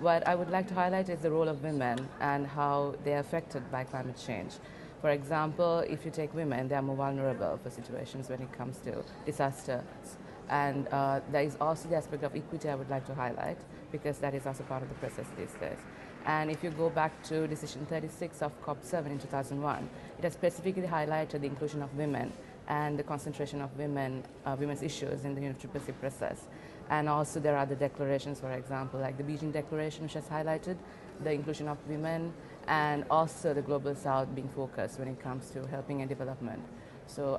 what I would like to highlight is the role of women and how they are affected by climate change. For example, if you take women, they are more vulnerable for situations when it comes to disasters. And there is also the aspect of equity I would like to highlight, because that is also part of the process these days. And if you go back to Decision 36 of COP7 in 2001, it has specifically highlighted the inclusion of women and the concentration of women's issues in the UNFCCC process. And also there are other declarations, for example, like the Beijing Declaration, which has highlighted the inclusion of women, and also the Global South being focused when it comes to helping and development. So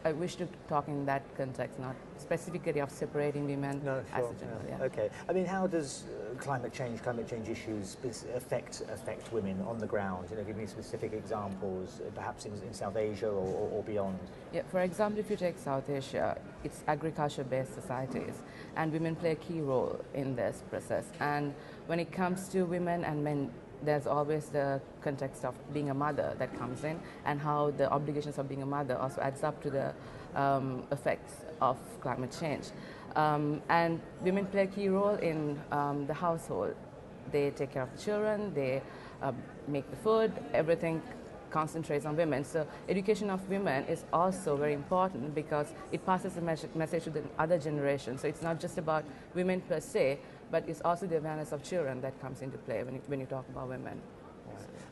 I wish to talk in that context, not specifically of separating women as a general. Yeah. Okay. I mean, how does climate change issues affect women on the ground? You know, give me specific examples, perhaps in South Asia or beyond. Yeah. For example, if you take South Asia, it's agriculture-based societies, and women play a key role in this process. And when it comes to women and men, there's always the context of being a mother that comes in, and how the obligations of being a mother also adds up to the effects of climate change. And women play a key role in the household. They take care of the children, they make the food, everything concentrates on women. So education of women is also very important, because it passes the message to the other generation. So it's not just about women per se, but it's also the awareness of children that comes into play when you talk about women.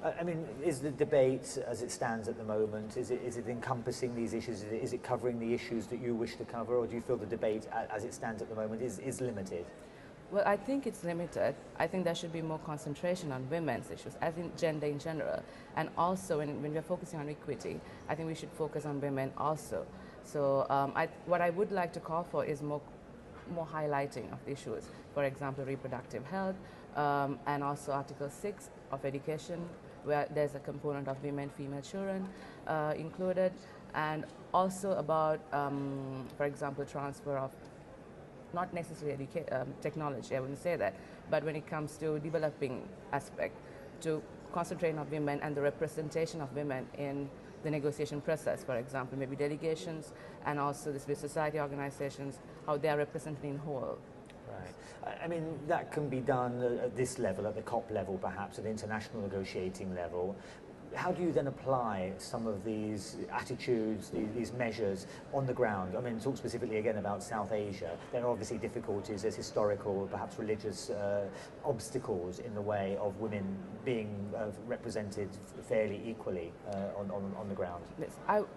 Right. I mean, is the debate as it stands at the moment, is it encompassing these issues? Is it covering the issues that you wish to cover, or do you feel the debate as it stands at the moment is limited? Well, I think it's limited. I think there should be more concentration on women's issues, as in gender in general. And also, when we're focusing on equity, I think we should focus on women also. So what I would like to call for is more highlighting of the issues. For example, reproductive health, and also Article 6 of education, where there's a component of women, female children included, and also about, for example, transfer of not necessarily technology, I wouldn't say that, but when it comes to developing aspect, to concentrate on women and the representation of women in the negotiation process, for example, maybe delegations and also the civil society organizations, how they are represented in whole. Right. I mean, that can be done at this level, at the COP level perhaps, at the international negotiating level. How do you then apply some of these attitudes, these measures on the ground? I mean, talk specifically again about South Asia. There are obviously difficulties, there's historical, perhaps religious obstacles in the way of women being represented fairly equally on the ground. Yes.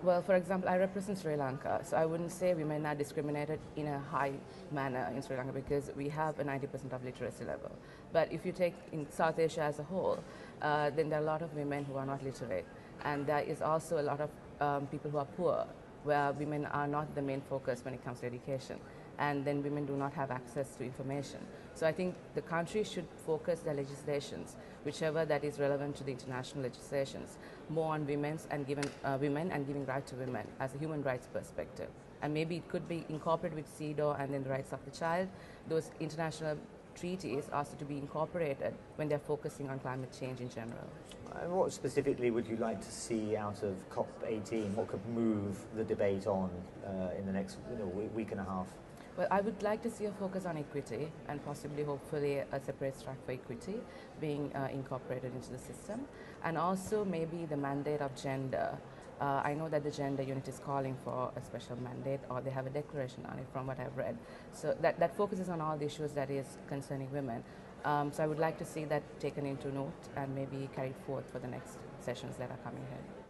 Well, for example, I represent Sri Lanka, so I wouldn't say women are discriminated in a high manner in Sri Lanka, because we have a 90% of literacy level. But if you take in South Asia as a whole, then there are a lot of women who are not literate, and there is also a lot of people who are poor, where women are not the main focus when it comes to education, and then women do not have access to information. So I think the country should focus their legislations, whichever that is relevant to the international legislations, more on women and giving right to women as a human rights perspective. And maybe it could be incorporated with CEDAW and then the rights of the child. Those international treaties also to be incorporated when they're focusing on climate change in general. And what specifically would you like to see out of COP18? What could move the debate on in the next week and a half? Well, I would like to see a focus on equity, and possibly, hopefully, a separate track for equity being incorporated into the system, and also maybe the mandate of gender. I know that the gender unit is calling for a special mandate, or they have a declaration on it from what I've read. So that focuses on all the issues that is concerning women. So I would like to see that taken into note and maybe carried forth for the next sessions that are coming ahead.